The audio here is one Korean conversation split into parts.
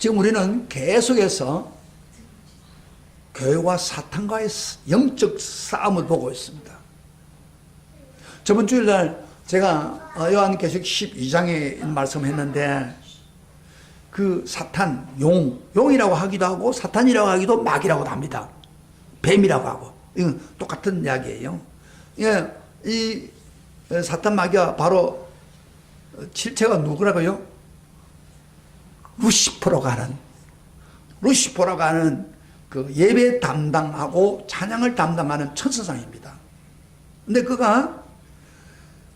지금 우리는 계속해서 교회와 사탄과의 영적 싸움을 보고 있습니다. 저번 주일날 제가 요한계시록 12장에 말씀했는데 그 사탄, 용이라고 하기도 하고 사탄이라고 하기도 마귀라고도 합니다. 뱀이라고 하고. 이건 똑같은 이야기예요. 예, 이 사탄 마귀가 바로 실체가 누구라고요? 루시퍼라고 하는 그 예배 담당하고 찬양을 담당하는 천사장입니다. 근데 그가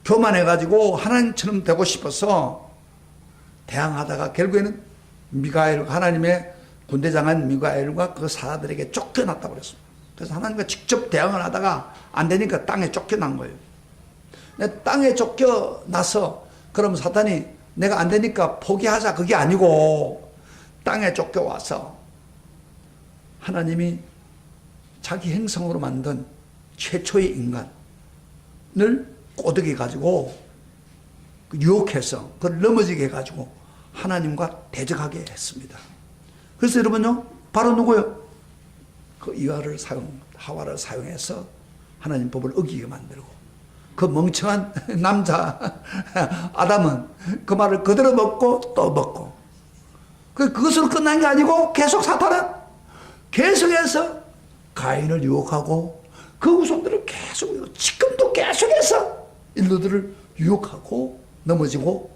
교만해가지고 하나님처럼 되고 싶어서 대항하다가 결국에는 하나님의 군대장한 미가엘과 그 사자들에게 쫓겨났다고 그랬습니다. 그래서 하나님과 직접 대항을 하다가 안 되니까 땅에 쫓겨난 거예요. 땅에 쫓겨나서 그럼 사탄이 내가 안 되니까 포기하자 그게 아니고 땅에 쫓겨와서 하나님이 자기 행성으로 만든 최초의 인간을 꼬드겨 가지고 유혹해서 그걸 넘어지게 해가지고 하나님과 대적하게 했습니다. 그래서 여러분요, 바로 누구요? 그 하와를 사용해서 하나님 법을 어기게 만들고 그 멍청한 남자 아담은 그 말을 그대로 먹고 또 먹고 그것으로 끝난 게 아니고 계속 사탄은 계속해서 가인을 유혹하고 그 후손들을 계속 지금도 계속해서 인류들을 유혹하고 넘어지고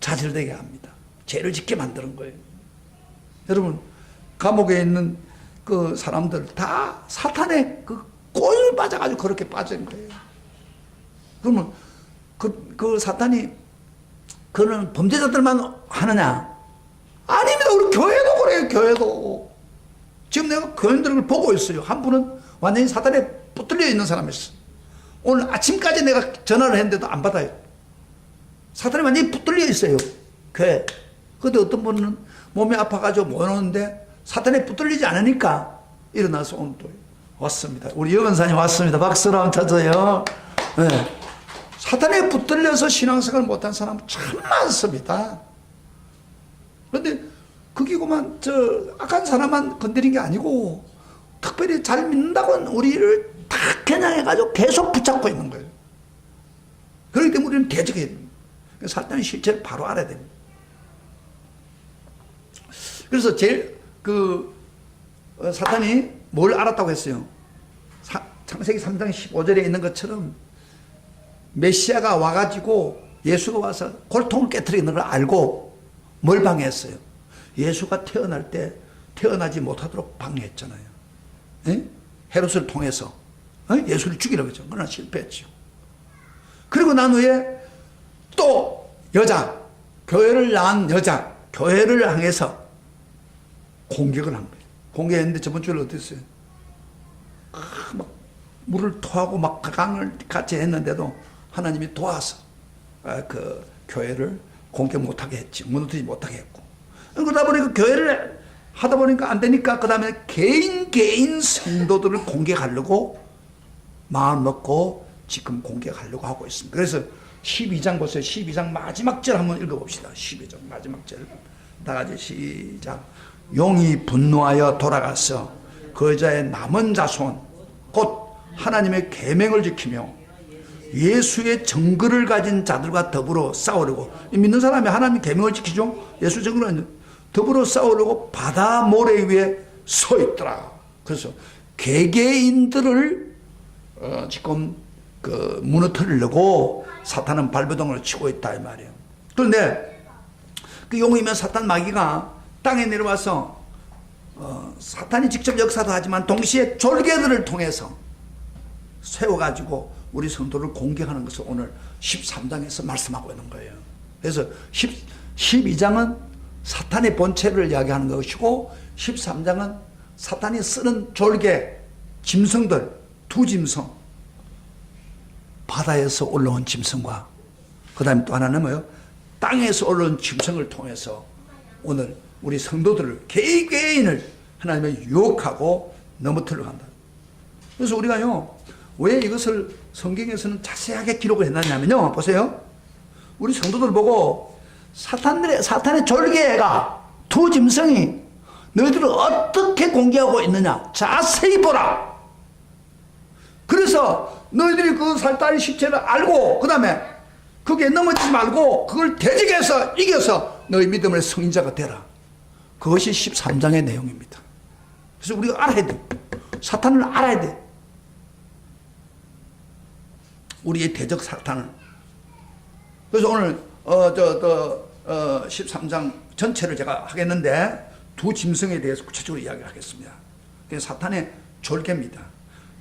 좌절되게 합니다. 죄를 짓게 만드는 거예요. 여러분 감옥에 있는 그 사람들 다 사탄의 그 꼴을 빠져가지고 그렇게 빠진 거예요. 그러면 그 사탄이 그런 범죄자들만 하느냐? 아닙니다. 우리 교회도 그래요. 교회도. 지금 내가 교인들을 보고 있어요. 한 분은 완전히 사탄에 붙들려 있는 사람이 있어. 오늘 아침까지 내가 전화를 했는데도 안 받아요. 사탄이 완전히 붙들려 있어요. 교회. 근데 어떤 분은 몸이 아파가지고 못 오는데 사탄에 붙들리지 않으니까 일어나서 오늘 또 왔습니다. 우리 여건사님 왔습니다. 박수로 한번 쳐줘요. 네. 사탄에 붙들려서 신앙생활 못한 사람 참 많습니다. 그런데 그기고만 악한 사람만 건드린 게 아니고 특별히 잘 믿는다고는 우리를 다 겨냥해가지고 계속 붙잡고 있는 거예요. 그렇기 때문에 우리는 대적해야 됩니다. 사탄의 실체를 바로 알아야 됩니다. 그래서 사탄이 뭘 알았다고 했어요? 창세기 3장 15절에 있는 것처럼 메시아가 와가지고 예수가 와서 골통을 깨트리는 걸 알고 뭘 방해했어요? 예수가 태어날 때 태어나지 못하도록 방해했잖아요. 에? 헤롯을 통해서 예수를 죽이려고 했죠. 그러나 실패했죠. 그리고 난 후에 또 교회를 낳은 여자, 교회를 향해서 공격을 한 거예요. 공격했는데 저번 주에 어땠어요? 막 물을 토하고 막 강을 같이 했는데도 하나님이 도와서 그 교회를 공격 못하게 했지. 무너뜨리지 못하게 했고. 그러다 보니까 교회를 하다 보니까 안 되니까 그 다음에 개인 성도들을 공격하려고 마음 먹고 지금 공격하려고 하고 있습니다. 그래서 12장 보세요. 12장 마지막 절 한번 읽어봅시다. 12장 마지막 절. 다 같이 시작. 용이 분노하여 돌아가서 그 여자의 남은 자손 곧 하나님의 계명을 지키며 예수의 증거를 가진 자들과 더불어 싸우려고, 믿는 사람이 하나님 계명을 지키죠. 예수 증거를 더불어 싸우려고 바다 모래 위에 서 있더라. 그래서 개개인들을 지금 무너뜨리려고 사탄은 발버둥을 치고 있다 이 말이에요. 그런데 그 용이면 사탄 마귀가 땅에 내려와서 사탄이 직접 역사도 하지만 동시에 졸개들을 통해서 세워가지고 우리 성도를 공격하는 것을 오늘 13장에서 말씀하고 있는 거예요. 그래서 12장은 사탄의 본체를 이야기하는 것이고 13장은 사탄이 쓰는 졸개 짐승들, 두 짐승, 바다에서 올라온 짐승과 그 다음에 또 하나는 뭐예요? 땅에서 올라온 짐승을 통해서 오늘 우리 성도들을 개개인을 하나님의 유혹하고 넘어뜨려 간다. 그래서 우리가요, 왜 이것을 성경에서는 자세하게 기록을 해놨냐면요, 보세요. 우리 성도들 보고 사탄의 졸개가 두 짐승이 너희들을 어떻게 공격하고 있느냐 자세히 보라. 그래서 너희들이 그 살다리 시체를 알고 그 다음에 거기에 넘어지지 말고 그걸 대적해서 이겨서 너희 믿음의 성인자가 되라. 그것이 13장의 내용입니다. 그래서 우리가 알아야 돼. 사탄을 알아야 돼. 우리의 대적 사탄을. 그래서 오늘 13장 전체를 제가 하겠는데 두 짐승에 대해서 구체적으로 이야기를 하겠습니다. 그게 사탄의 졸개입니다.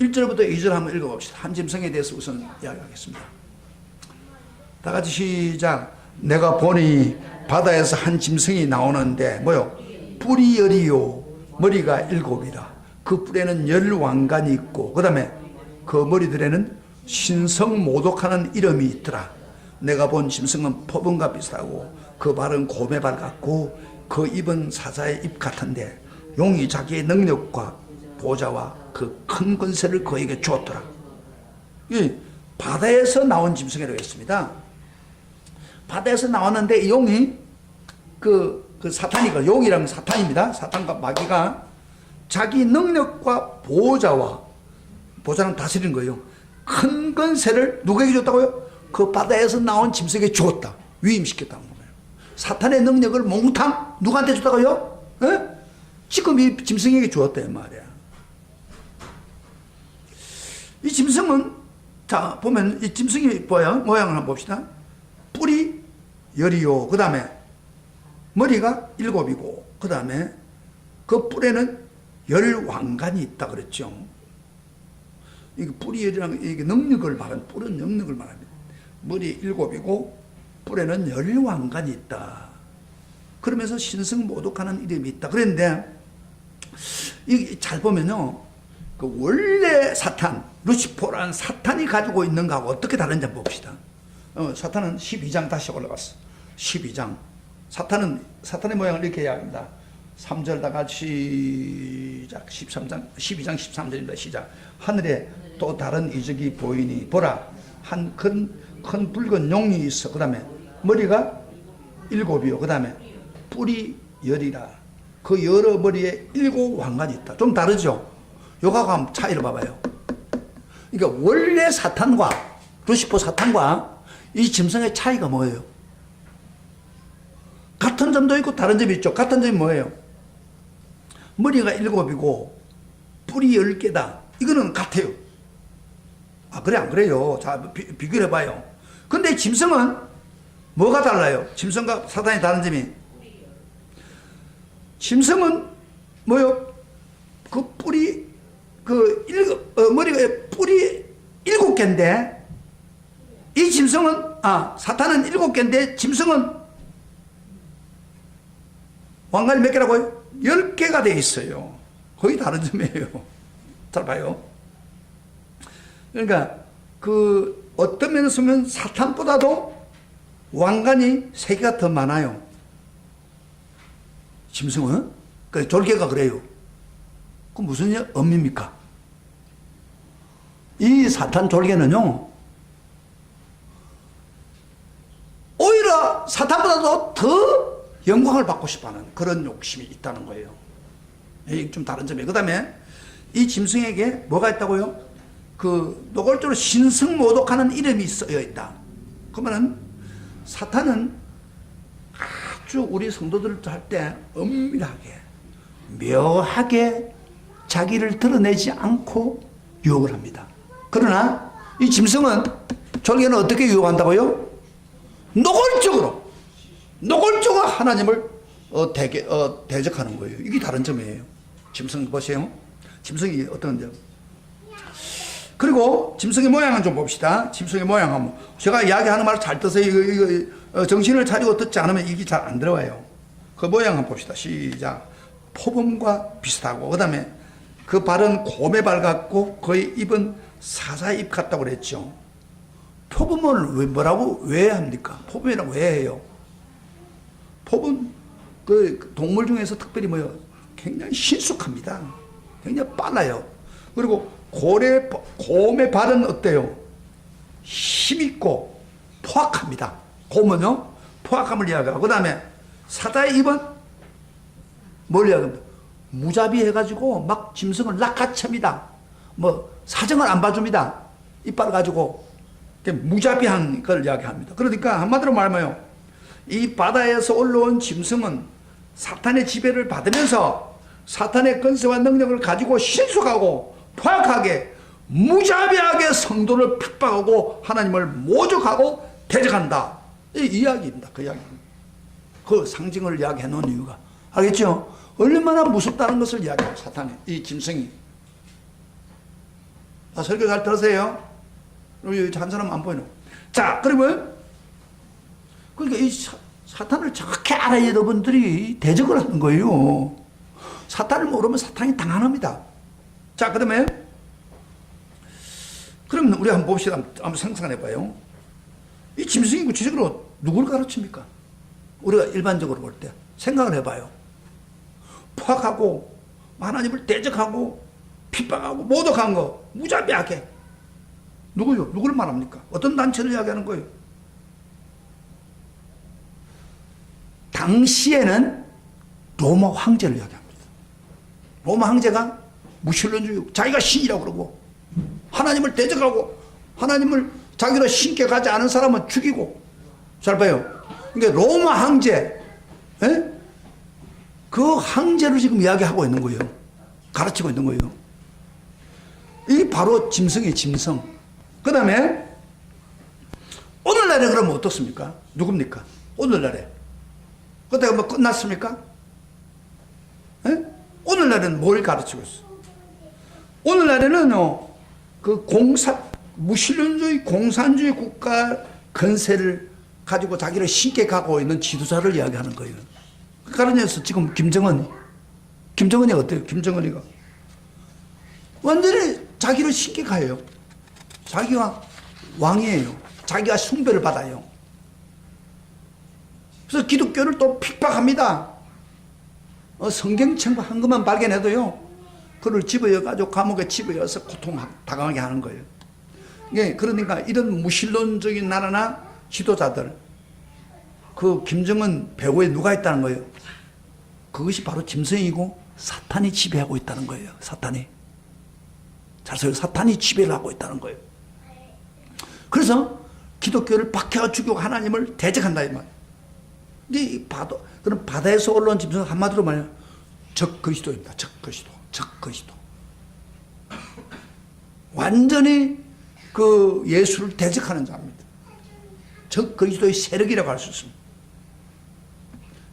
1절부터 2절 한번 읽어봅시다. 한 짐승에 대해서 우선 이야기하겠습니다. 다 같이 시작. 내가 보니 바다에서 한 짐승이 나오는데 뭐요? 뿔이 열이요 머리가 7이라. 그 뿔에는 10왕관이 있고 그 다음에 그 머리들에는 신성모독하는 이름이 있더라. 내가 본 짐승은 표범과 비슷하고 그 발은 곰의 발 같고 그 입은 사자의 입 같은데 용이 자기의 능력과 보좌와 그 큰 권세를 그에게 주었더라. 이 바다에서 나온 짐승이라고 했습니다. 바다에서 나왔는데 용이 그 사탄이가 용이라는 사탄입니다. 사탄과 마귀가 자기 능력과 보좌는 다스리는 거예요. 큰 권세를 누구에게 줬다고요? 그 바다에서 나온 짐승에게 주었다. 위임시켰다는 거예요. 사탄의 능력을 몽탕 누구한테 줬다고요? 에? 지금 이 짐승에게 주었다 이 말이야. 이 짐승은 자 보면 이 짐승이 뭐야? 모양을 한번 봅시다. 뿔이 10이요. 그 다음에 머리가 7이고 그 다음에 그 뿔에는 10왕관이 있다 그랬죠. 이게 뿔이 10이라는 이게 능력을 말하는 뿔은 능력을 말합니다. 머리 7이고 뿔에는 10왕관이 있다. 그러면서 신성모독하는 이름이 있다. 그런데 이게 잘 보면요. 그 원래 사탄, 루시퍼라는 사탄이 가지고 있는 거하고 어떻게 다른지 한번 봅시다. 사탄은 12장 다시 올라갔어. 12장. 사탄의 모양을 이렇게 이야기합니다. 3절 다 같이 시작. 12장 13절입니다. 시작. 하늘에 또 다른 이적이 보이니 보라 한 큰 붉은 용이 있어. 그 다음에 머리가 7이요. 그 다음에 뿔이 10이라. 그 여러 머리에 7왕관이 있다. 좀 다르죠? 요거하고 한번 차이를 봐봐요. 그러니까 원래 사탄과 루시퍼 사탄과 이 짐승의 차이가 뭐예요? 같은 점도 있고 다른 점이 있죠. 같은 점이 뭐예요? 머리가 7이고 뿔이 10개다. 이거는 같아요. 아 그래 안 그래요? 자 비교를 해봐요. 근데 짐승은 뭐가 달라요? 짐승과 사탄이 다른 점이 짐승은 뭐요? 그 뿔이 머리가 뿔이 7개인데 이 짐승은 사탄은 7개인데 짐승은 왕관이 몇 개라고요? 10개가 돼 있어요. 거의 다른 점이에요. 잘 봐요. 그러니까 어떤 면에서 보면 사탄보다도 왕관이 3개가 더 많아요. 짐승은? 그 졸개가 그래요. 그 무슨 의미입니까? 이 사탄 졸개는요, 오히려 사탄보다도 더 영광을 받고 싶어하는 그런 욕심이 있다는 거예요. 이게 좀 다른 점이에요. 그 다음에 이 짐승에게 뭐가 있다고요? 노골적으로 신성모독하는 이름이 쓰여 있다. 그러면은 사탄은 아주 우리 성도들을 할 때 엄밀하게 묘하게 자기를 드러내지 않고 유혹을 합니다. 그러나 이 짐승은 졸개는 어떻게 유혹한다고요? 노골적으로 하나님을 대적하는 거예요. 이게 다른 점이에요. 짐승 보세요. 짐승이 어떤 점. 그리고 짐승의 모양은 좀 봅시다. 짐승의 모양 한번. 제가 이야기하는 말을 잘 듣으세요. 이거 정신을 차리고 듣지 않으면 이게 잘 안 들어와요. 그 모양 한번 봅시다. 시작. 표범과 비슷하고 그 다음에 그 발은 곰의 발 같고 그의 입은 사자의 입 같다고 그랬죠. 표범을 왜 합니까? 표범이라고 왜 해요? 표범 그 동물 중에서 특별히 뭐요? 굉장히 신속합니다. 굉장히 빨라요. 그리고 곰의 발은 어때요? 힘있고 포악합니다. 곰은요? 포악함을 이야기하고 그 다음에 사자의 입은 뭘 이야기합니다. 무자비 해가지고 막 짐승을 낚아챕니다. 뭐 사정을 안 봐줍니다. 이빨 가지고 무자비한 걸 이야기합니다. 그러니까 한마디로 말하면 이 바다에서 올라온 짐승은 사탄의 지배를 받으면서 사탄의 권세와 능력을 가지고 신속하고 포악하게 무자비하게 성도를 핍박하고 하나님을 모욕하고 대적한다. 이 이야기입니다. 그 이야기입니다. 그 상징을 이야기해 놓은 이유가 알겠죠? 얼마나 무섭다는 것을 이야기해요. 사탄이 이 짐승이. 설교 잘 들으세요. 여기 한 사람 안 보이노. 자, 그러면 그러니까 이 사탄을 정확히 알아야 여러분들이 대적을 하는 거예요. 사탄을 모르면 사탄이 당황합니다. 자, 그러면 우리 한번 봅시다. 한번 상상해 봐요. 이 짐승이 구체적으로 누구를 가르칩니까? 우리가 일반적으로 볼 때 생각을 해봐요. 포악하고 하나님을 대적하고 핍박하고 모독한 거 무자비하게 누구요? 누구를 말합니까? 어떤 단체를 이야기하는 거예요? 당시에는 로마 황제를 이야기합니다. 로마 황제가 무신론주의, 자기가 신이라고 그러고 하나님을 대적하고 하나님을 자기로 신께 가지 않은 사람은 죽이고. 잘 봐요. 그러니까 로마 황제, 에? 그 황제를 지금 이야기하고 있는 거예요. 가르치고 있는 거예요. 이 바로 짐승이에요. 짐승. 그 다음에 오늘날에 그러면 어떻습니까? 누굽니까? 오늘날에 그때가 뭐 끝났습니까? 에? 오늘날에는 뭘 가르치고 있어? 오늘날에는 그 무신론주의 공산주의 국가 건세를 가지고 자기를 신께 가고 있는 지도자를 이야기하는 거예요. 그 가르쳐서 지금 김정은이 어때요? 김정은이가 완전히 자기를 신께 가요. 자기가 왕이에요. 자기가 숭배를 받아요. 그래서 기독교를 또 핍박합니다. 성경책 한 것만 발견해도요, 그를 집어여가지고 감옥에 집어여서 고통당하게 하는 거예요. 예, 그러니까 이런 무신론적인 나라나 지도자들, 그 김정은 배후에 누가 있다는 거예요? 그것이 바로 짐승이고 사탄이 지배하고 있다는 거예요. 사탄이. 사탄이 지배를 하고 있다는 거예요. 그래서 기독교를 박해와 죽이고 하나님을 대적한다 이 말. 이 그럼 바다에서 올라온 짐승은 한마디로 말하면 적 그리스도입니다. 적 그리스도. 적 그리스도. 완전히 그 예수를 대적하는 자입니다. 적 그리스도의 세력이라고 할 수 있습니다.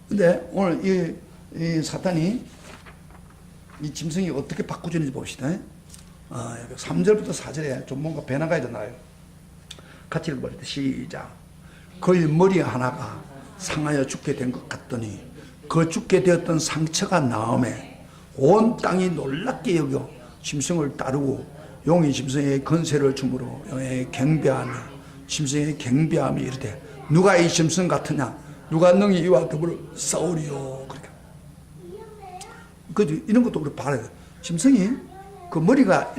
근데 오늘 이 사탄이 이 짐승이 어떻게 바꾸지는지 봅시다. 3절부터 4절에 좀 뭔가 변화가 일어나요. 같이 읽어볼 때 시작. 그의 머리 하나가 상하여 죽게 된 것 같더니 그 죽게 되었던 상처가 나음에 온 땅이 놀랍게 여겨 짐승을 따르고 용이 짐승에게 건세를 주므로 용에게 경배하며 짐승에게 경배하며 이르되 누가 이 짐승 같으냐 누가 능히 이와 더불어 싸우리요. 그러니까 이런 것도 우리 봐야 돼요. 짐승이 그 머리가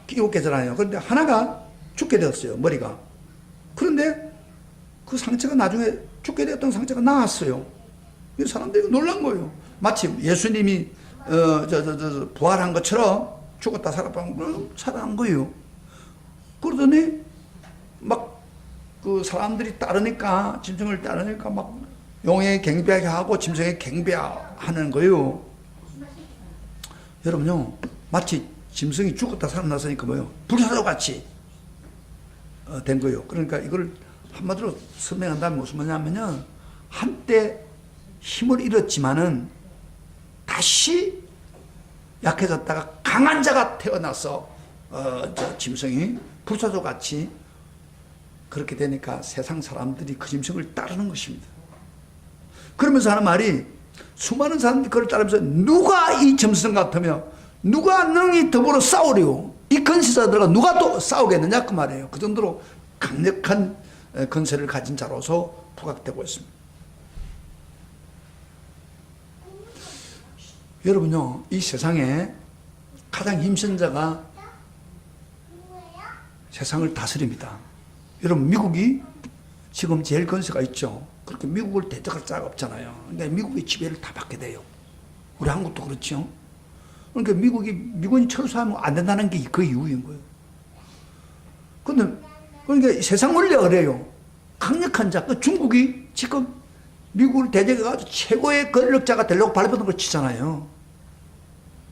7개잖아요. 그런데 하나가 죽게 되었어요. 머리가. 그런데 그 상처가 나중에 죽게 되었던 상처가 나았어요. 이 사람들이 놀란 거예요. 마치 예수님이 부활한 것처럼 죽었다 살아난 거예요. 그러더니 막 그 사람들이 따르니까 짐승을 따르니까 막 용에 경배하게 하고 짐승에 경배하는 거예요. 여러분요, 마치 짐승이 죽었다 살아났으니까 뭐예요? 불사조같이 된 거예요. 그러니까 이걸 한마디로 설명한다면 무슨 말이냐면요, 한때 힘을 잃었지만은 다시 약해졌다가 강한 자가 태어나서 짐승이 불사조같이 그렇게 되니까 세상 사람들이 그 짐승을 따르는 것입니다. 그러면서 하는 말이 수많은 사람들이 그걸 따르면서 누가 이 짐승 같으며 누가 능히 더불어 싸우리요. 이 건세자들과 누가 또 싸우겠느냐 그 말이에요. 그 정도로 강력한 건세를 가진 자로서 부각되고 있습니다. 여러분요, 이 세상에 가장 힘센 자가 세상을 다스립니다. 여러분, 미국이 지금 제일 건세가 있죠. 그렇게 미국을 대적할 자가 없잖아요. 근데 미국의 지배를 다 받게 돼요. 우리 한국도 그렇죠. 그러니까 미군이 철수하면 안 된다는 게 그 이유인 거예요. 그러니까 세상 원리가 그래요. 강력한 자, 그 중국이 지금 미국을 대적해가지고 최고의 권력자가 되려고 발버둥 걸 치잖아요.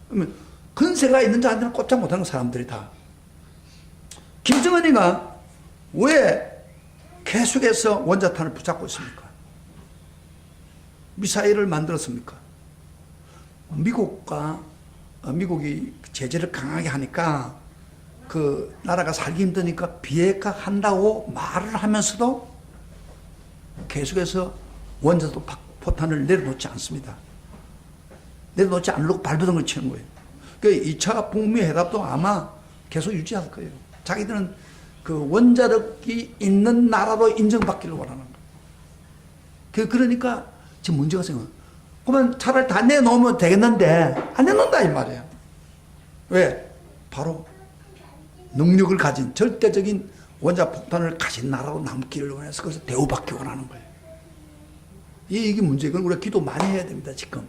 그러면 근세가 있는 자한테는 꼼짝 못하는 사람들이 다. 김정은이가 왜 계속해서 원자탄을 붙잡고 있습니까? 미사일을 만들었습니까? 미국이 제재를 강하게 하니까 그 나라가 살기 힘드니까 비핵화한다고 말을 하면서도 계속해서 원자포탄을 내려놓지 않습니다. 내려놓지 않으려고 발버둥을 치는 거예요. 그러니까 2차 북미 회담도 아마 계속 유지할 거예요. 자기들은 그 원자력이 있는 나라로 인정받기를 원하는 거예요. 그러니까 지금 문제가 생겨요. 그러면 차라리 다 내놓으면 되겠는데 안 내놓는다 이 말이에요. 왜? 바로 능력을 가진 절대적인 원자폭탄을 가진 나라로 남기를 원해서 그래서 대우받기 원하는 거예요. 이게 문제예요. 그건 우리가 기도 많이 해야 됩니다. 지금.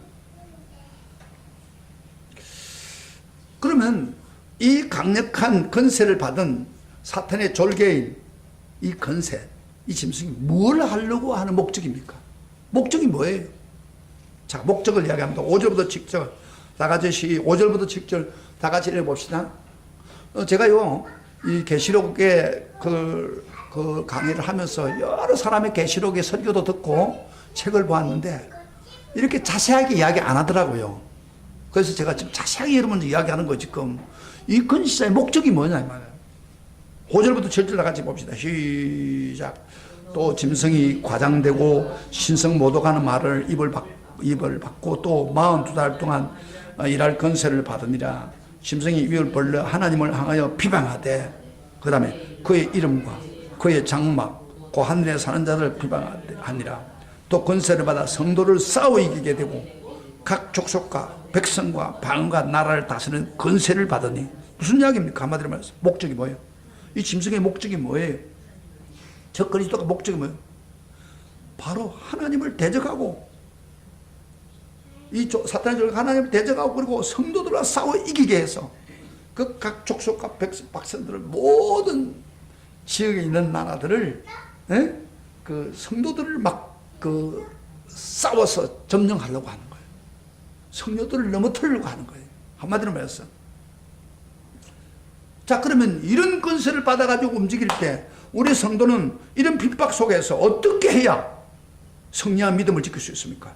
그러면 이 강력한 건세를 받은 사탄의 졸개인 이 건세, 이 짐승이 뭘 하려고 하는 목적입니까? 목적이 뭐예요? 자, 목적을 이야기합니다. 5절부터 7절, 다 같이 5절부터 7절 다 같이 읽어봅시다. 제가요, 이 계시록의 그 강의를 하면서 여러 사람의 계시록의 설교도 듣고 책을 보았는데 이렇게 자세하게 이야기 안 하더라고요. 그래서 제가 지금 자세하게 여러분들 이야기하는 거 지금 이 건시자의 목적이 뭐냐 이 말이에요. 5절부터 7절 다 같이 봅시다. 시작. 또 짐승이 과장되고 신성 모독하는 말을 입을 받고 또 42달 동안 일할 건세를 받으니라. 짐승이 위를 벌려 하나님을 향하여 비방하되 그 다음에 그의 이름과 그의 장막 그 하늘에 사는 자들을 비방하니라. 또 건세를 받아 성도를 싸워 이기게 되고 각 족속과 백성과 방과 나라를 다스리는 건세를 받으니 무슨 이야기입니까? 한마디로 말해서 목적이 뭐예요? 이 짐승의 목적이 뭐예요? 저 그리스도가 목적이 뭐예요? 바로 하나님을 대적하고 이 사탄의 하나님을 대적하고 그리고 성도들과 싸워 이기게 해서 그 각 족속과 백성들을 모든 지역에 있는 나라들을 그 성도들을 막 그 싸워서 점령하려고 하는 거예요. 성도들을 넘어뜨리려고 하는 거예요. 한마디로 말해서. 자, 그러면 이런 건세를 받아가지고 움직일 때 우리 성도는 이런 핍박 속에서 어떻게 해야 승리한 믿음을 지킬 수 있습니까?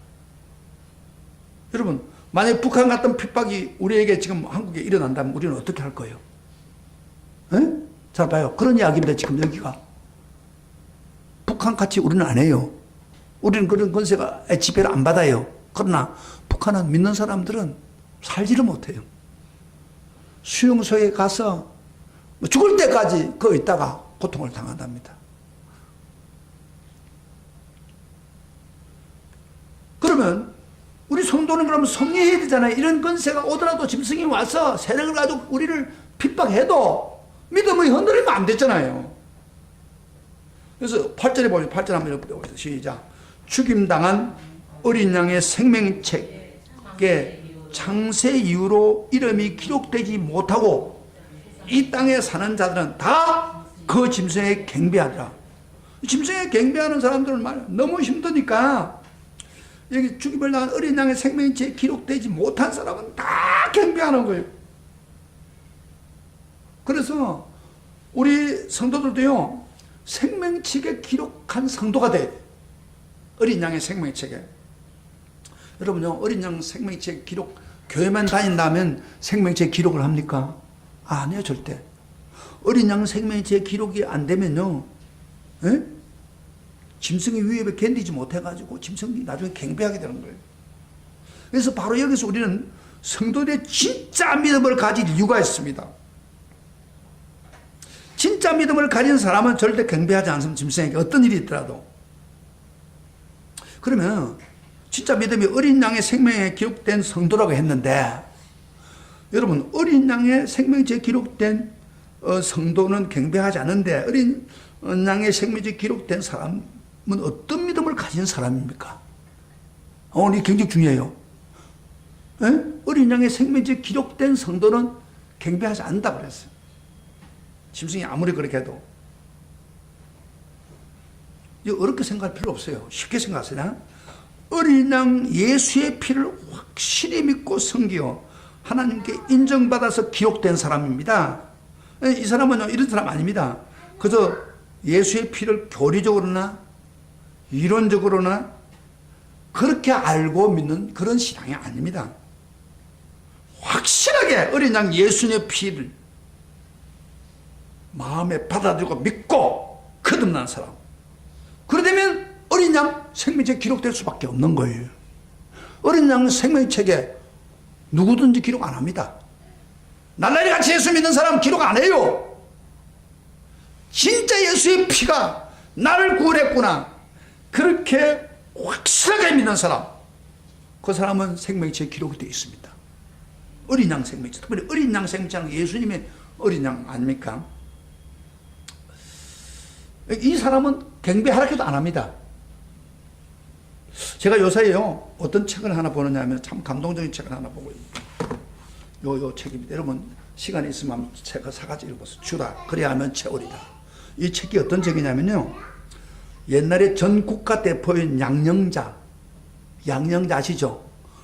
여러분, 만약 북한 같은 핍박이 우리에게 지금 한국에 일어난다면 우리는 어떻게 할 거예요? 잘 봐요. 그런 이야기입니다. 지금 여기가. 북한 같이 우리는 안 해요. 우리는 그런 건세가 지배를 안 받아요. 그러나 북한은 믿는 사람들은 살지를 못해요. 수용소에 가서 죽을 때까지 거기 있다가 고통을 당한답니다. 그러면 우리 성도는 그러면 승리해야 되잖아요. 이런 건세가 오더라도 짐승이 와서 세력을 가지고 우리를 핍박해도 믿음이 흔들리면 안 되잖아요. 그래서 8절에 보면 8절 한번 읽어보세요. 시작. 죽임당한 어린 양의 생명책에 창세 이후로 이름이 기록되지 못하고 이 땅에 사는 자들은 다 그 짐승에 경배하더라. 짐승에 경배하는 사람들은 말이야. 너무 힘드니까 여기 죽임을 당한 어린 양의 생명책에 기록되지 못한 사람은 다 경배하는 거예요. 그래서 우리 성도들도요, 생명책에 기록한 성도가 돼. 어린 양의 생명책에. 여러분요, 어린 양 생명책 기록, 교회만 다닌다면 생명책 기록을 합니까? 아니요, 절대. 어린 양 생명책 기록이 안 되면요, 짐승의 위협에 견디지 못해가지고 짐승이 나중에 경배하게 되는 거예요. 그래서 바로 여기서 우리는 성도들의 진짜 믿음을 가질 이유가 있습니다. 진짜 믿음을 가진 사람은 절대 경배하지 않습니다. 짐승에게 어떤 일이 있더라도. 그러면 진짜 믿음이 어린 양의 생명에 기록된 성도라고 했는데, 여러분, 어린 양의 생명체에 기록된 성도는 경배하지 않는데 어린 양의 생명체에 기록된 사람은 어떤 믿음을 가진 사람입니까? 오늘 굉장히 중요해요. 어린 양의 생명지에 기록된 성도는 경배하지 않는다 그랬어요. 짐승이 아무리 그렇게 해도. 이거 어렵게 생각할 필요 없어요. 쉽게 생각하세요. 어린 양 예수의 피를 확실히 믿고 섬기어 하나님께 인정받아서 기록된 사람입니다. 이 사람은 이런 사람 아닙니다. 그저 예수의 피를 교리적으로나 이론적으로나 그렇게 알고 믿는 그런 신앙이 아닙니다. 확실하게 어린 양 예수의 피를 마음에 받아들이고 믿고 거듭난 사람. 그러다면 어린 양 생명책에 기록될 수밖에 없는 거예요. 어린 양 생명책에 누구든지 기록 안 합니다. 날라리 같이 예수 믿는 사람 기록 안 해요. 진짜 예수의 피가 나를 구원했구나 그렇게 확실하게 믿는 사람, 그 사람은 생명책에 기록이 되어 있습니다. 어린 양 생명책, 특별히 어린 양 생명책은 예수님의 어린 양 아닙니까? 이 사람은 경배하라 해도 안 합니다. 제가 요사이요 어떤 책을 하나 보느냐 하면 참 감동적인 책을 하나 보고 요 책입니다. 여러분 시간이 있으면 책을 사가지고 읽어보세요. 주라 그래야 하면 채우리다. 이 책이 어떤 책이냐면요, 옛날에 전 국가대표인 양녕자 아시죠?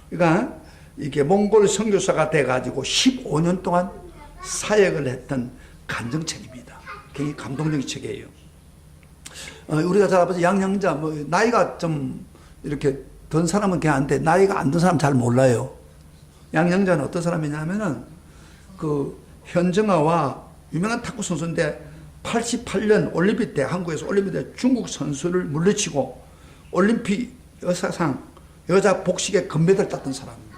그러니까 이게 몽골 선교사가 돼가지고 15년 동안 사역을 했던 간증책입니다. 굉장히 감동적인 책이에요. 우리가 잘 아버지 양녕자, 나이가 좀 이렇게 든 사람은 걔한테 나이가 안 든 사람 잘 몰라요. 양녕자는 어떤 사람이냐면은 그 현정아와 유명한 탁구 선수인데 88년 올림픽 때 한국에서 올림픽 때 중국 선수를 물리치고 올림픽 여사상 여자 복식에 금메달 땄던 사람입니다.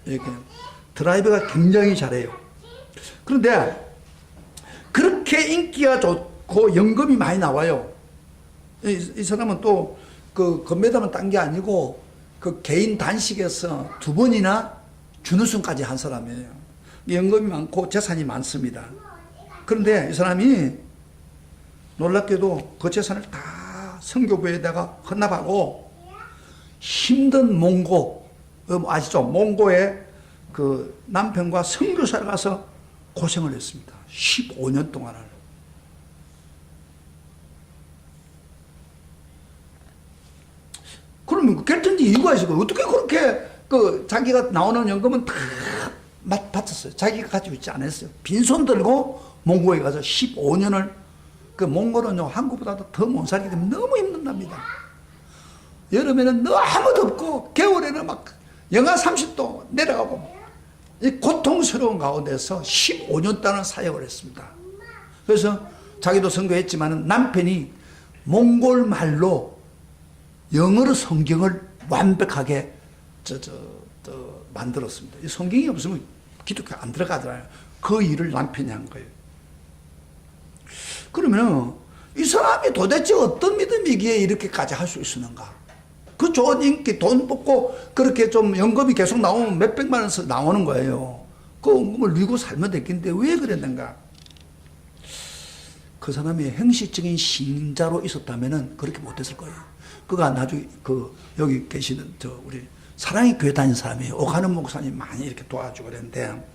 이렇게 드라이브가 굉장히 잘해요. 그런데 그렇게 인기가 좋고 연금이 많이 나와요. 이 사람은 또 그 금메달만 딴 게 아니고 그 개인 단식에서 2번이나 준우승까지 한 사람이에요. 연금이 많고 재산이 많습니다. 그런데 이 사람이 놀랍게도 그 재산을 다 선교부에다가 헌납하고 힘든 몽고, 아시죠? 몽고에 그 남편과 선교사를 가서 고생을 했습니다. 15년 동안을. 그러면 결정적 이유가 있어요. 어떻게 그렇게 그 자기가 나오는 연금은 다 바쳤어요. 자기가 가지고 있지 않았어요. 빈손 들고 몽고에 가서 15년을, 그 몽고는요 한국보다도 더 못 살기 때문에 너무 힘든답니다. 여름에는 너무 덥고 겨울에는 막 영하 30도 내려가고 이 고통스러운 가운데서 15년 동안 사역을 했습니다. 그래서 자기도 선교했지만 남편이 몽골 말로 영어로 성경을 완벽하게 만들었습니다. 이 성경이 없으면 기독교 안 들어가더라고요. 그 일을 남편이 한 거예요. 그러면 이 사람이 도대체 어떤 믿음이기에 이렇게까지 할 수 있었는가? 그 좋은 인기, 돈 뽑고 그렇게 좀 연금이 계속 나오면 몇백만 원씩 나오는 거예요. 그 연금을 누리고 살면 됐겠는데 왜 그랬는가? 그 사람이 형식적인 신자로 있었다면 그렇게 못했을 거예요. 그가 나중에 여기 계시는 우리 사랑의 교회 다니는 사람이에요. 오가는 목사님 많이 이렇게 도와주고 그랬는데,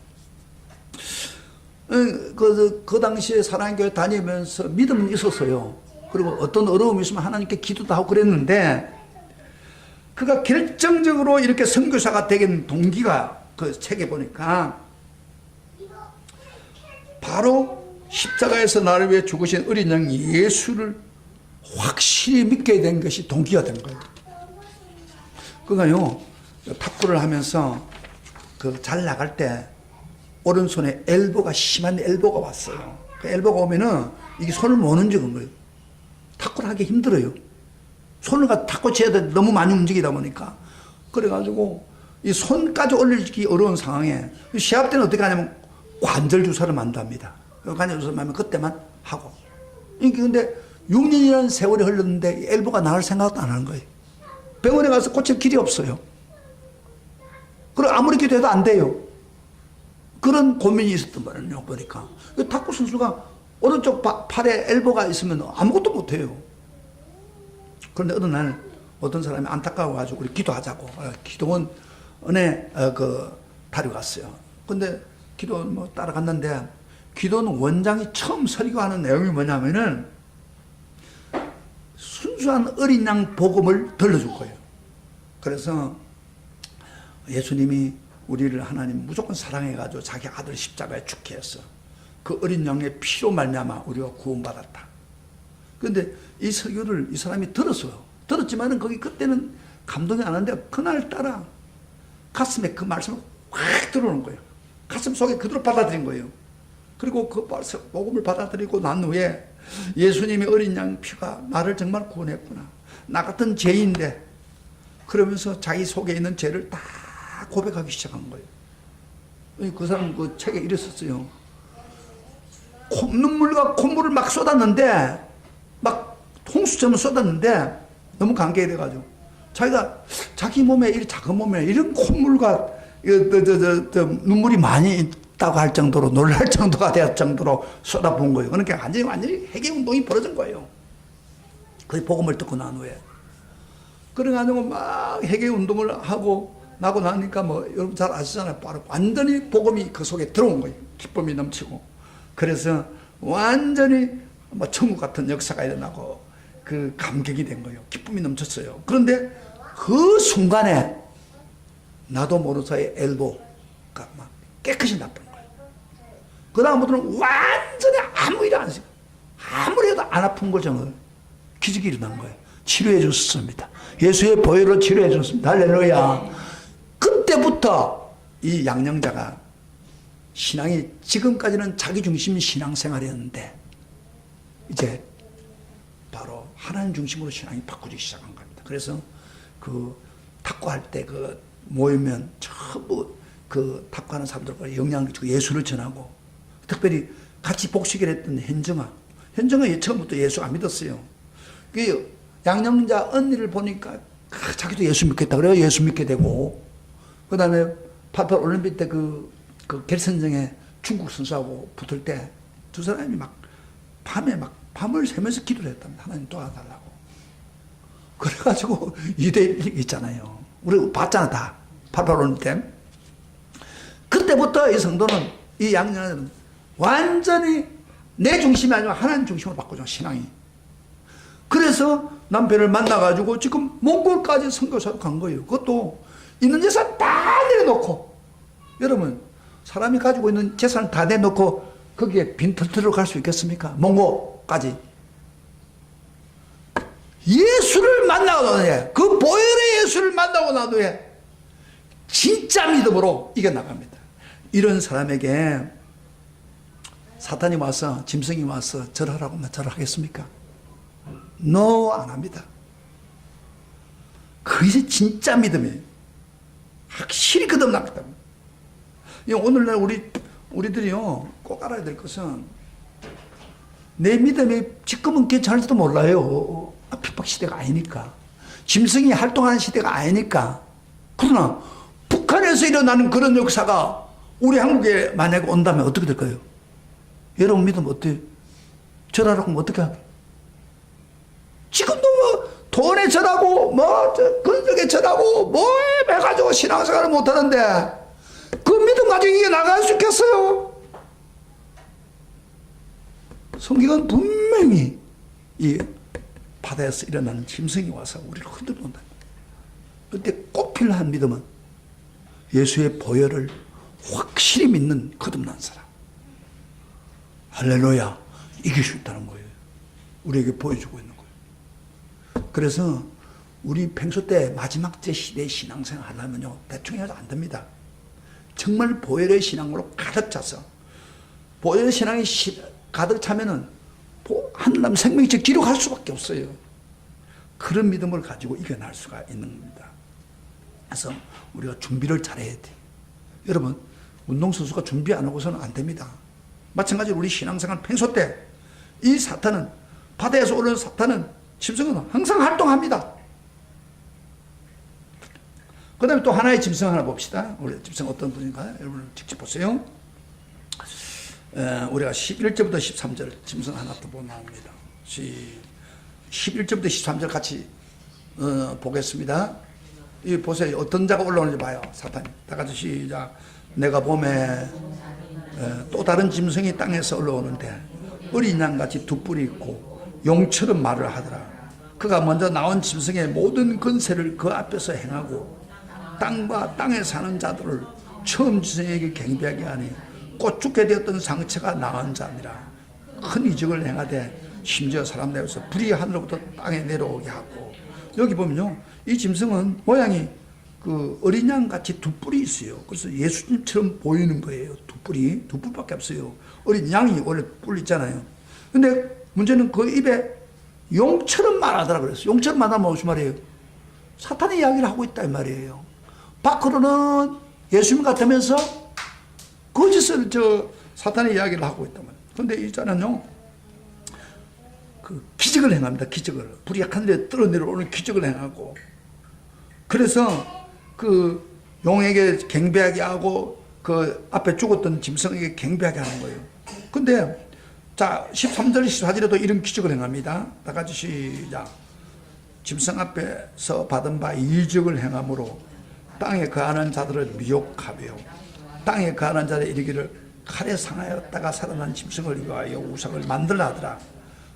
그 당시에 사랑의 교회 다니면서 믿음은 있었어요. 그리고 어떤 어려움이 있으면 하나님께 기도도 하고 그랬는데, 그가 결정적으로 이렇게 선교사가 되긴 동기가 그 책에 보니까 바로 십자가에서 나를 위해 죽으신 어린 양 예수를 확실히 믿게 된 것이 동기가 된 거예요. 그가요 탁구를 하면서 잘 나갈 때 오른손에 심한 엘보가 왔어요. 그 엘보가 오면은 이게 손을 못 움직이는 거예요. 탁구를 하기 힘들어요. 손을 탁구 쳐야 돼. 너무 많이 움직이다 보니까. 그래가지고 이 손까지 올리기 어려운 상황에 시합 때는 어떻게 하냐면 관절 주사를 만답니다. 관절 주사를 하면 그때만 하고. 근데 6년이라는 세월이 흘렀는데 엘보가 나을 생각도 안 하는 거예요. 병원에 가서 고칠 길이 없어요. 그리고 아무리 기도해도 안 돼요. 그런 고민이 있었던 거예요. 보니까 탁구 선수가 오른쪽 팔에 엘보가 있으면 아무것도 못해요. 그런데 어느 날 어떤 사람이 안타까워가지고 우리 기도하자고 기도원 은혜 다녀갔어요. 근데 기도 뭐 따라갔는데 기도는 원장이 처음 설교하는 내용이 뭐냐면은 순수한 어린 양 복음을 들려줄 거예요. 그래서 예수님이 우리를 하나님 무조건 사랑해가지고 자기 아들 십자가에 죽게 했어. 그 어린 양의 피로 말미암아 우리가 구원받았다. 그런데 이 설교를 이 사람이 들었어요. 들었지만은 거기 그때는 감동이 안 하는데 그날따라 가슴에 그 말씀을 확 들어오는 거예요. 가슴 속에 그대로 받아들인 거예요. 그리고 그 복음을 받아들이고 난 후에 예수님의 어린 양 피가 나를 정말 구원했구나. 나 같은 죄인데 그러면서 자기 속에 있는 죄를 다 고백하기 시작한 거예요. 그 사람 그 책에 이랬었어요. 콧눈물과 콧물을 막 쏟았는데 막 홍수처럼 쏟았는데 너무 감격이 돼가지고 자기가 자기 몸에 이 작은 몸에 이런 콧물과 눈물이 많이 있다고 할 정도로 놀랄 정도가 될 정도로 쏟아부은 거예요. 그러니까 완전히 회개 운동이 벌어진 거예요. 그 복음을 듣고 난 후에 그래가지고 막 회개 운동을 하고 나고 나니까 뭐 여러분 잘 아시잖아요. 바로 완전히 복음이 그 속에 들어온 거예요. 기쁨이 넘치고 그래서 완전히 뭐 천국 같은 역사가 일어나고 그 감격이 된 거예요. 기쁨이 넘쳤어요. 그런데 그 순간에 나도 모르는 사이에 엘보가 막 깨끗이 났던 거예요. 그 다음부터는 완전히 아무 일 안 했어요. 아무리 해도 안 아픈 걸 정말 기적이 일어난 거예요. 치료해 줬습니다. 예수의 보혈로 치료해 줬습니다. 할렐루야. 그때부터 이 양령자가 신앙이 지금까지는 자기 중심 신앙생활이었는데 이제 바로 하나님 중심으로 신앙이 바꾸기 시작한 겁니다. 그래서 그 탁구할 때 그 모이면 전부 그 탁구하는 사람들과 영향을 주고 예수를 전하고 특별히 같이 복식을 했던 현정아 처음부터 예수 안 믿었어요. 그 양령자 언니를 보니까 자기도 예수 믿겠다 그래요. 예수 믿게 되고 그 다음에 88 올림픽 때 그 결선전에 중국 선수하고 붙을 때 두 사람이 막 밤에 막 밤을 새면서 기도를 했답니다. 하나님 도와달라고. 그래가지고 2대1 있잖아요. 우리 봤잖아 다. 88 올림픽 때. 그때부터 이 성도는 이 양녀는 완전히 내 중심이 아니라 하나님 중심으로 바꾸죠. 신앙이. 그래서 남편을 만나가지고 지금 몽골까지 선교사로 간 거예요. 그것도 있는 재산 다 내려놓고 여러분 사람이 가지고 있는 재산 다 내놓고 거기에 빈털터로 갈 수 있겠습니까? 몽고까지. 예수를 만나고 난 후에 그 보혈의 예수를 만나고 난 후에 진짜 믿음으로 이겨나갑니다. 이런 사람에게 사탄이 와서 짐승이 와서 절하라고 하면 절하겠습니까? No, 안 합니다. 그것이 진짜 믿음이에요. 확실히 거듭납니다. 오늘날 우리들이요 꼭 알아야 될 것은 내 믿음이 지금은 괜찮을지도 몰라요. 핍박 시대가 아니니까. 짐승이 활동하는 시대가 아니니까. 그러나 북한에서 일어나는 그런 역사가 우리 한국에 만약에 온다면 어떻게 될까요? 여러분 믿으면 어때요? 절하라고 하면 어떻게 하게? 지금도 뭐 돈에 절하고 뭐 근력에 절하고 뭐에 해가지고 신앙생활을 못하는데 그 믿음 가지고 이게 나갈 수 있겠어요? 성경은 분명히 이 바다에서 일어나는 짐승이 와서 우리를 흔들어온다. 그때 꼭 필요한 믿음은 예수의 보혈을 확실히 믿는 거듭난 사람. 할렐루야. 이길 수 있다는 거예요. 우리에게 보여주고 있는 거예요. 그래서 우리 평소 때 마지막 제 시대의 신앙생활 하려면요 대충 해서 안 됩니다. 정말 보혈의 신앙으로 가득 차서 보혈의 신앙이 가득 차면은 하늘나라 생명책 기록할 수밖에 없어요. 그런 믿음을 가지고 이겨낼 수가 있는 겁니다. 그래서 우리가 준비를 잘해야 돼. 여러분 운동선수가 준비 안 하고서는 안 됩니다. 마찬가지로 우리 신앙생활 평소 때 이 사탄은 바다에서 오르는 사탄은 짐승은 항상 활동합니다. 그 다음에 또 하나의 짐승 하나 봅시다. 우리 짐승 어떤 분인가 여러분 직접 보세요. 우리가 11절부터 13절 짐승 하나 또 보면 나옵니다. 11절부터 13절 같이 보겠습니다. 이 보세요. 어떤 자가 올라오는지 봐요. 사탄이. 다 같이 시작. 내가 봄에 또 다른 짐승이 땅에서 올라오는데 어린 양같이 두 뿔이 있고 용처럼 말을 하더라. 그가 먼저 나온 짐승의 모든 권세를 그 앞에서 행하고 땅과 땅에 사는 자들을 처음 짐승에게 경배하게 하니 곧 죽게 되었던 상처가 나은 자니라. 큰 이적을 행하되 심지어 사람 내에서 불이 하늘로부터 땅에 내려오게 하고. 여기 보면요, 이 짐승은 모양이 그 어린 양 같이 두 뿔이 있어요. 그래서 예수님처럼 보이는 거예요. 두 뿔밖에 없어요. 어린 양이 원래 뿔 있잖아요. 근데 문제는 그 입에 용처럼 말하더라 그랬어요. 용처럼 말하면 무슨 말이에요? 사탄의 이야기를 하고 있다 이 말이에요. 밖으로는 예수님 같으면서 거짓을 사탄의 이야기를 하고 있단 말이에요. 근데 이 자는요, 그 기적을 행합니다. 기적을. 불이 하늘에 떨어 내려오는 기적을 행하고. 그래서 그 용에게 경배하게 하고 그 앞에 죽었던 짐승에게 경배하게 하는 거예요. 근데 자, 13절 14절에도 이런 기적을 행합니다. 다 같이 시작. 짐승 앞에서 받은 바 이적을 행함으로 땅에 거하는 자들을 미혹하며 땅에 거하는 자들 이르기를 칼에 상하였다가 살아난 짐승을 위하여 우상을 만들라 하더라.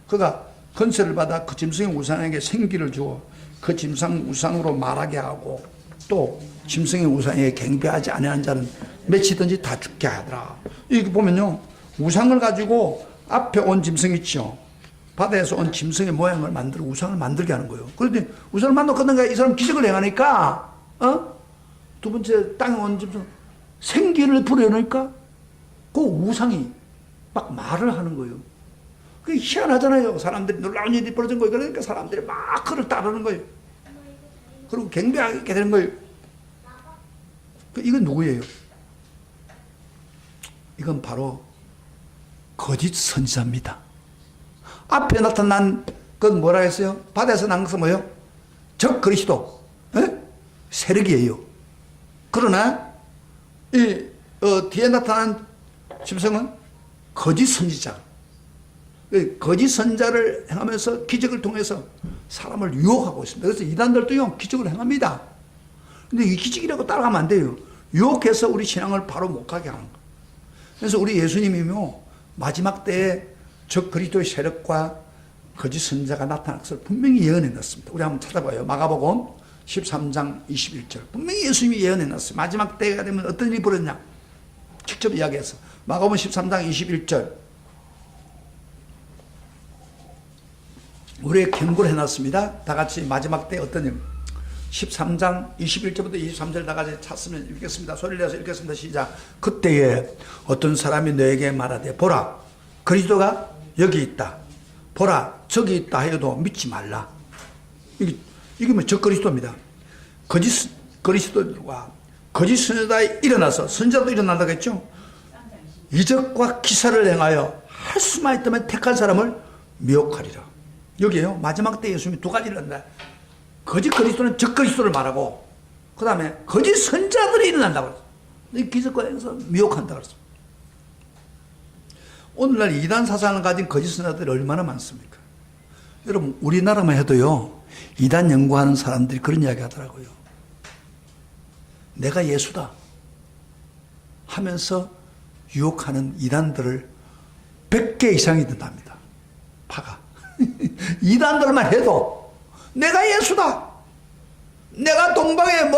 그가 권세를 받아 그 짐승의 우상에게 생기를 주어 그 짐승 우상으로 말하게 하고 또 짐승의 우상에 경배하지 아니하는 자는 맺히든지 다 죽게 하더라. 이렇게 보면요, 우상을 가지고 앞에 온 짐승이 있죠. 바다에서 온 짐승의 모양을 만들어 우상을 만들게 하는 거예요. 그런데 우상을 만들어 끝난 이 사람 기적을 행하니까 두 번째 땅에 온 짐승 생기를 불어넣으니까 그 우상이 막 말을 하는 거예요. 그게 희한하잖아요. 사람들이 놀라운 일이 벌어진 거예요. 그러니까 사람들이 막 그를 따르는 거예요. 그리고 경배하게 되는 거예요. 이건 누구예요? 이건 바로 거짓 선지자입니다. 앞에 나타난 건 뭐라 했어요? 바다에서 난 것은 뭐예요? 적 그리스도 세력이에요. 그러나 뒤에 나타난 짐승은 거짓 선지자. 거짓 선자를 행하면서 기적을 통해서 사람을 유혹하고 있습니다. 그래서 이단들도요, 기적을 행합니다. 근데 이 기적이라고 따라가면 안 돼요. 유혹해서 우리 신앙을 바로 못 가게 하는 거예요. 그래서 우리 예수님이요, 마지막 때에 적 그리스도의 세력과 거짓 선자가 나타날 것을 분명히 예언해 놨습니다. 우리 한번 찾아봐요. 마가복음 13장 21절. 분명히 예수님이 예언해 놨어요. 마지막 때가 되면 어떤 일이 벌어졌냐? 직접 이야기해서. 마가복음 13장 21절. 우리의 경고를 해놨습니다. 다 같이 마지막 때 어떤 일? 13장 21절부터 23절 다 같이 찾으면 읽겠습니다. 소리를 내서 읽겠습니다. 시작. 그때에 어떤 사람이 너에게 말하되 보라, 그리스도가 여기 있다. 보라, 저기 있다 하여도 믿지 말라. 이게 뭐 적그리스도입니다. 거짓 그리스도와 거짓 선지자가 일어나서, 선지자도 일어난다고 했죠. 이적과 기사를 행하여 할 수만 있다면 택한 사람을 미혹하리라. 여기에요. 마지막 때 예수님이 두 가지를 한다. 거짓 그리스도는 적 그리스도를 말하고, 그 다음에 거짓 선자들이 일어난다고 그랬어요. 이 기적과 행해서 미혹한다고 그랬어요. 오늘날 이단 사상을 가진 거짓 선자들이 얼마나 많습니까? 여러분, 우리나라만 해도요, 이단 연구하는 사람들이 그런 이야기 하더라고요. 내가 예수다 하면서 유혹하는 이단들을 100개 이상이 된답니다. 파가. 이단들만 해도 내가 예수다, 내가 동방에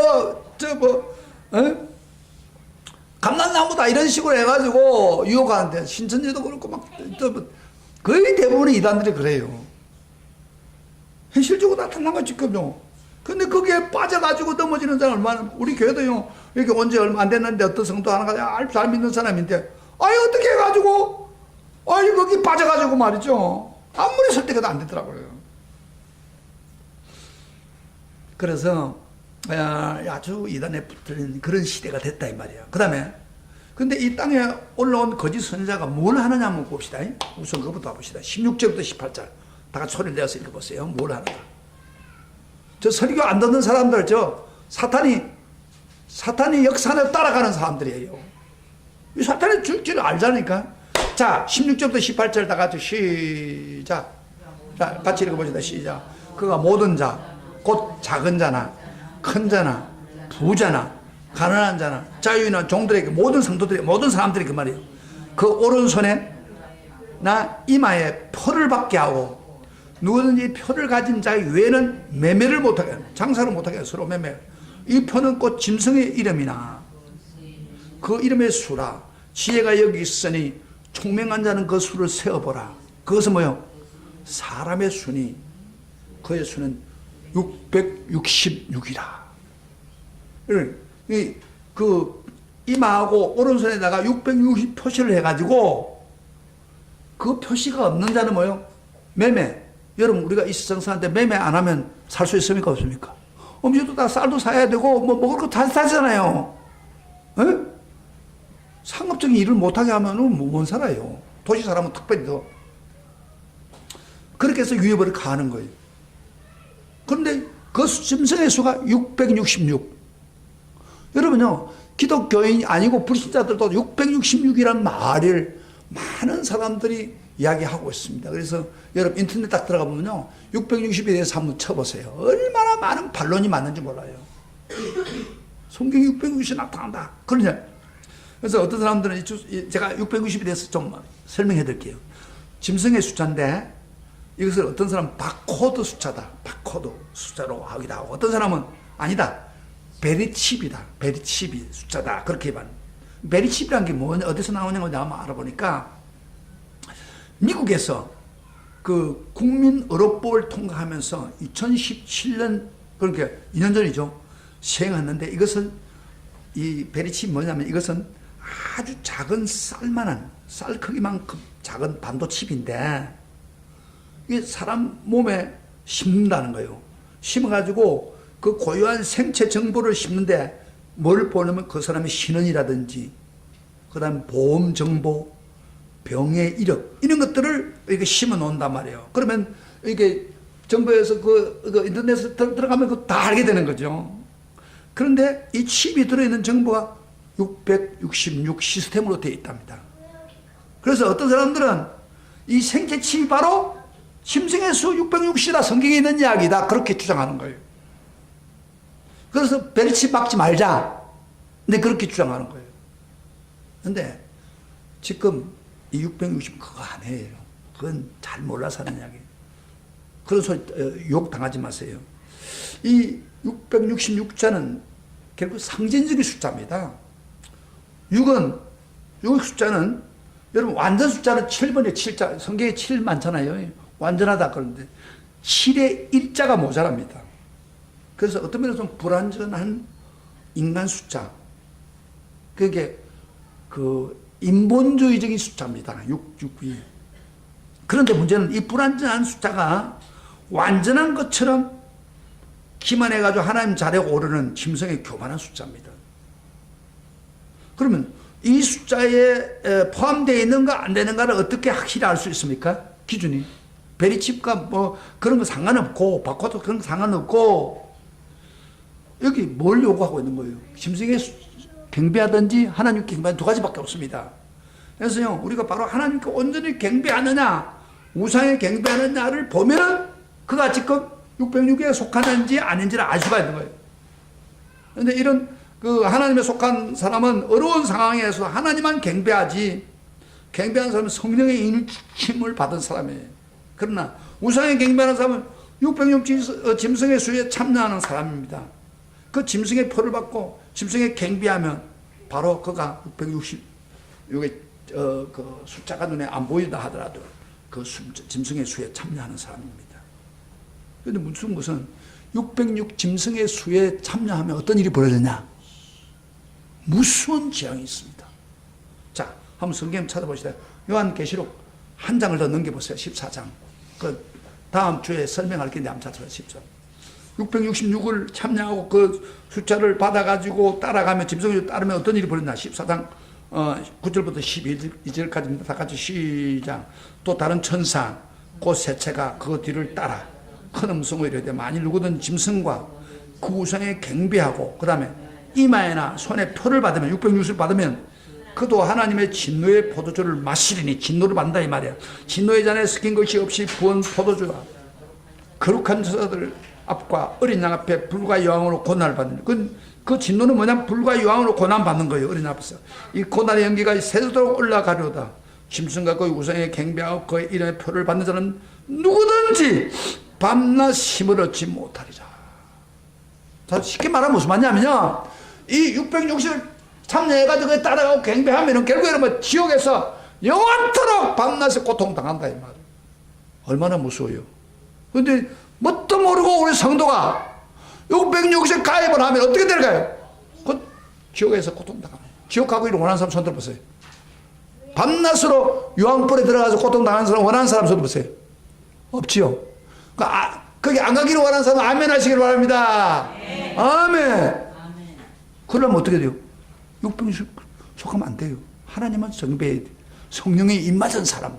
감람나무다 이런 식으로 해가지고 유혹하는데, 신천지도 그렇고 막 거의 대부분의 이단들이 그래요. 현실적으로 나타난 거 지금요. 근데 거기에 빠져가지고 넘어지는 사람 얼마나, 우리 교회도요, 이렇게 온 지 얼마 안 됐는데 어떤 성도 하나가 잘 믿는 사람인데, 어떻게 해가지고, 거기 빠져가지고 말이죠. 아무리 설득해도 안 되더라고요. 그래서 아주 이단에 붙는 그런 시대가 됐다 이 말이에요. 그 다음에 근데 이 땅에 올라온 거짓 선지자가 뭘 하느냐 한번 봅시다. 우선 그것부터 봅시다. 16절부터 18절 다 같이 소리를 내서 읽어보세요. 뭘 하는가. 저 설교 안 듣는 사람들, 사탄이 역사를 따라가는 사람들이에요. 이 사탄이 줄 알자니까. 자, 16절부터 18절 다 같이 시작. 자, 같이 읽어보시다. 시작. 그가 모든 자, 곧 작은 자나 큰 자나 부자나 가난한 자나 자유인한 종들에게 모든 성도들에게 모든 사람들에게 말이에요. 그 오른손에 나 이마에 표를 받게 하고 누구든지 표를 가진 자 외에는 매매를 못하게 해요. 장사를 못하게 해요. 서로 매매. 이 표는 곧 짐승의 이름이나 그 이름의 수라. 지혜가 여기 있으니 총명한 자는 그 수를 세어보라. 그것은 뭐요? 사람의 수니 그의 수는 666이라. 그 이마하고 오른손에다가 660 표시를 해가지고 그 표시가 없는 자는 뭐요? 매매. 여러분 우리가 이 세상사는데 매매 안 하면 살 수 있습니까? 없습니까? 음식도 다 쌀도 사야 되고 뭐 먹을 거 다 사잖아요. 에? 상업적인 일을 못하게 하면은 못 살아요. 도시 사람은 특별히 더. 그렇게 해서 유해벌을 가하는 거예요. 그런데 그 짐승의 수가 666. 여러분요, 기독교인이 아니고 불신자들도 666이라는 말을 많은 사람들이 이야기하고 있습니다. 그래서 여러분 인터넷 딱 들어가 보면요, 660에 대해서 한번 쳐보세요. 얼마나 많은 반론이 맞는지 몰라요. 성경이 660이 나타난다. 그러냐? 그래서 어떤 사람들은 제가 660에 대해서 좀 설명해 드릴게요. 짐승의 숫자인데 이것을 어떤 사람은 바코드 숫자다. 바코드 숫자로 하기도 하고 어떤 사람은 아니다. 베리칩이다. 베리칩이 숫자다. 그렇게 말. 베리칩이란 게 뭐냐, 어디서 나오냐고 내가 알아보니까 미국에서 그 국민의료법을 통과하면서 2017년 그러니까 2년 전이죠. 시행했는데 이것은 이 베리칩이 뭐냐면 이것은 아주 작은 쌀만한 쌀 크기만큼 작은 반도칩인데 이게 사람 몸에 심는다는 거예요. 심어가지고 그 고유한 생체 정보를 심는데 뭘 보냐면 그 사람의 신원이라든지 그 다음 보험 정보, 병의 이력 이런 것들을 이렇게 심어 놓는단 말이에요. 그러면 이게 정보에서 그 인터넷에 들어가면 그거 다 알게 되는 거죠. 그런데 이 칩이 들어있는 정보가 666 시스템으로 되어 있답니다. 그래서 어떤 사람들은 이 생체 칩이 바로 짐승의 수 660이다. 성경에 있는 이야기다. 그렇게 주장하는 거예요. 그래서 베리칩 박지 말자. 근데 그렇게 주장하는 거예요. 근데 지금 이 660 그거 아니에요. 그건 잘 몰라서 하는 이야기예요. 그런 소리 욕 당하지 마세요. 이 666자는 결국 상징적인 숫자입니다. 6은 6 숫자는 여러분 완전 숫자는 7번이에요. 7자. 성경에 7 많잖아요. 완전하다 그러는데 7의 1자가 모자랍니다. 그래서 어떤 면에서 좀 불완전한 인간 숫자. 그게 그 인본주의적인 숫자입니다. 662. 그런데 문제는 이 불완전한 숫자가 완전한 것처럼 기만해가지고 하나님 자리에 오르는 짐승의 교만한 숫자입니다. 그러면 이 숫자에 포함되어 있는가 안 되는가를 어떻게 확실히 알 수 있습니까? 기준이. 베리칩과 뭐 그런 거 상관없고 바코드 그런 거 상관없고 여기 뭘 요구하고 있는 거예요? 짐승의 경배하든지 하나님께 경배하는 두 가지밖에 없습니다. 그래서요 우리가 바로 하나님께 온전히 경배하느냐 우상에 경배하느냐를 보면은 그가 지금 606에 속하는지 아닌지를 알 수가 있는 거예요. 그런데 이런 그 하나님에 속한 사람은 어려운 상황에서 하나님만 경배하지 경배하는 사람은 성령의 인침을 받은 사람이에요. 그러나 우상에 경배하는 사람은 606 짐승의 수에 참여하는 사람입니다. 그 짐승의 표를 받고 짐승에 경배하면 바로 그가 666의 그 숫자가 눈에 안 보인다 하더라도 그 짐승의 수에 참여하는 사람입니다. 그런데 무슨 606 짐승의 수에 참여하면 어떤 일이 벌어졌냐? 무서운 재앙이 있습니다. 자, 한번 성경 찾아보시다. 요한계시록 한 장을 더 넘겨보세요. 14장. 그 다음 주에 설명할 건데 한번 찾아보세요. 666을 참여하고 그 숫자를 받아가지고 따라가면 짐승을 따르면 어떤 일이 벌어졌나? 14장 9절부터 12절까지입니다. 다 같이 시작. 또 다른 천사 곧 세체가 그 뒤를 따라 큰 음성으로 이르되 만일 누구든 짐승과 그 우상에 경배하고 그 다음에 이마에나 손에 표를 받으면 660을 받으면 그도 하나님의 진노의 포도주를 마시리니 진노를 받는다 이 말이야. 진노의 잔에 섞인 것이 없이 부은 포도주가 거룩한 저자들 앞과 어린 양 앞에 불과 여왕으로 고난을 받는 그 진노는 뭐냐면 불과 여왕으로 고난 받는 거예요. 어린 양 앞에서 이 고난의 연기가 새도록 올라가려다 짐승과 그의 우상에 경배하고 그의 이름의 표를 받는 자는 누구든지 밤낮 힘을 얻지 못하리라. 자, 쉽게 말하면 무슨 말이냐면요, 이 660을 참여해가지고 따라가고 경배하면은 결국에는 뭐 지옥에서 영원토록 밤낮에 고통당한다 이 말이에요. 얼마나 무서워요. 근데 뭣도 모르고 우리 성도가 660 가입을 하면 어떻게 될까요? 그 지옥에서 고통당합니다. 지옥 가고 이를 원하는 사람 손 들어보세요. 밤낮으로 유황불에 들어가서 고통당하는 사람 원하는 사람 손 들어보세요. 없지요. 거기 안 가기를 원하는 사람 아멘 하시길 바랍니다. 아멘. 그러면 어떻게 돼요? 660 속하면 안 돼요. 하나님은 정배해야 돼요. 성령에 입맞은 사람.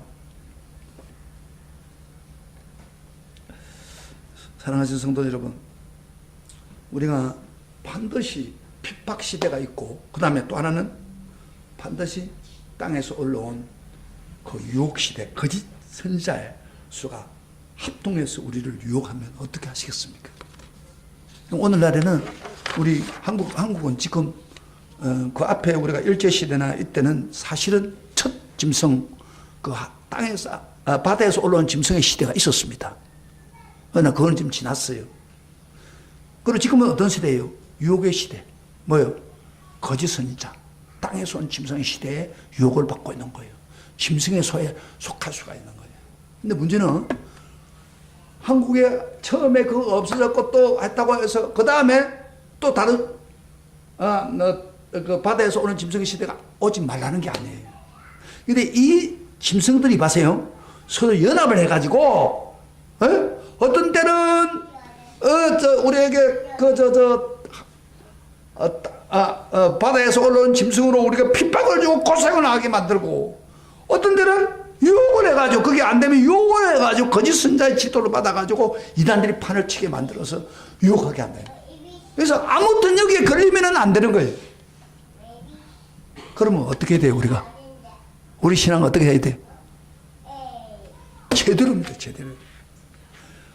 사랑하시는 성도 여러분, 우리가 반드시 핍박 시대가 있고, 그 다음에 또 하나는 반드시 땅에서 올라온 그 유혹 시대, 거짓 선지자의 수가 합동해서 우리를 유혹하면 어떻게 하시겠습니까? 오늘날에는 우리 한국은 지금 그 앞에 우리가 일제시대나 이때는 사실은 첫 짐승, 그 땅에서, 바다에서 올라온 짐승의 시대가 있었습니다. 그러나 그건 좀 지났어요. 그리고 지금은 어떤 시대예요? 유혹의 시대. 뭐예요? 거짓 선지자. 땅에서 온 짐승의 시대에 유혹을 받고 있는 거예요. 짐승의 소에 속할 수가 있는 거예요. 근데 문제는 한국에 처음에 그거 없어졌고 또 했다고 해서 그 다음에 또 다른 그 바다에서 오는 짐승의 시대가 오지 말라는 게 아니에요. 근데 이 짐승들이 봐세요. 서로 연합을 해가지고 어떤 때는 우리에게 바다에서 올라온 짐승으로 우리가 핍박을 주고 고생을 하게 만들고, 어떤 때는 유혹을 해가지고 그게 안 되면 유혹을 해가지고 거짓 선자의 지도를 받아가지고 이단들이 판을 치게 만들어서 유혹하게 한다. 그래서 아무튼 여기에 걸리면 안 되는 거예요. 그러면 어떻게 돼요? 우리 신앙은 어떻게 해야 돼요? 제대로입니다. 제대로.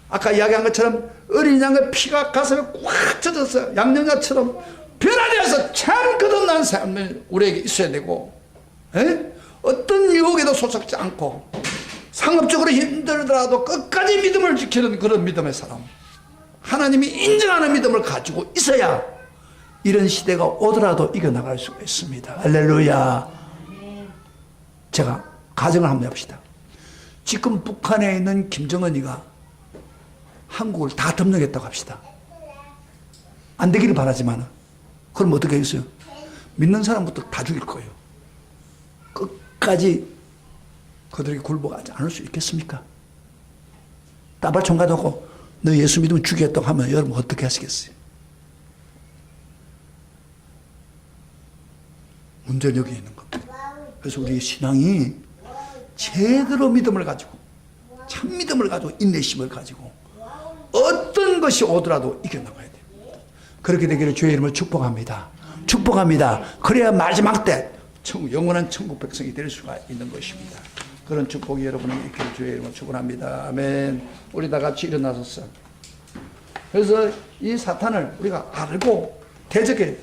아까 이야기한 것처럼 어린 양의 피가 가슴에 꽉 젖어서 양념자처럼 변화되어서 참 거듭난 삶을 우리에게 있어야 되고, 어떤 유혹에도 소속지 않고 상업적으로 힘들더라도 끝까지 믿음을 지키는 그런 믿음의 사람, 하나님이 인정하는 믿음을 가지고 있어야 이런 시대가 오더라도 이겨나갈 수가 있습니다. 할렐루야. 제가 가정을 한번 해봅시다. 지금 북한에 있는 김정은이가 한국을 다 점령했다고 합시다. 안 되기를 바라지만 그럼 어떻게 하겠어요? 믿는 사람부터 다 죽일 거예요. 끝까지 그들에게 굴복하지 않을 수 있겠습니까? 따발총 가져고 너 예수 믿으면 죽이겠다고 하면 여러분 어떻게 하시겠어요? 문제는 여기 있는 겁니다. 그래서 우리 신앙이 제대로 믿음을 가지고, 참 믿음을 가지고, 인내심을 가지고 어떤 것이 오더라도 이겨나가야 돼요. 그렇게 되기를 주의 이름을 축복합니다. 축복합니다. 그래야 마지막 때 영원한 천국 백성이 될 수가 있는 것입니다. 그런 축복이 여러분에게 있기를 주의 이름으로 축원합니다. 아멘. 우리 다 같이 일어나서 그래서 이 사탄을 우리가 알고 대적해.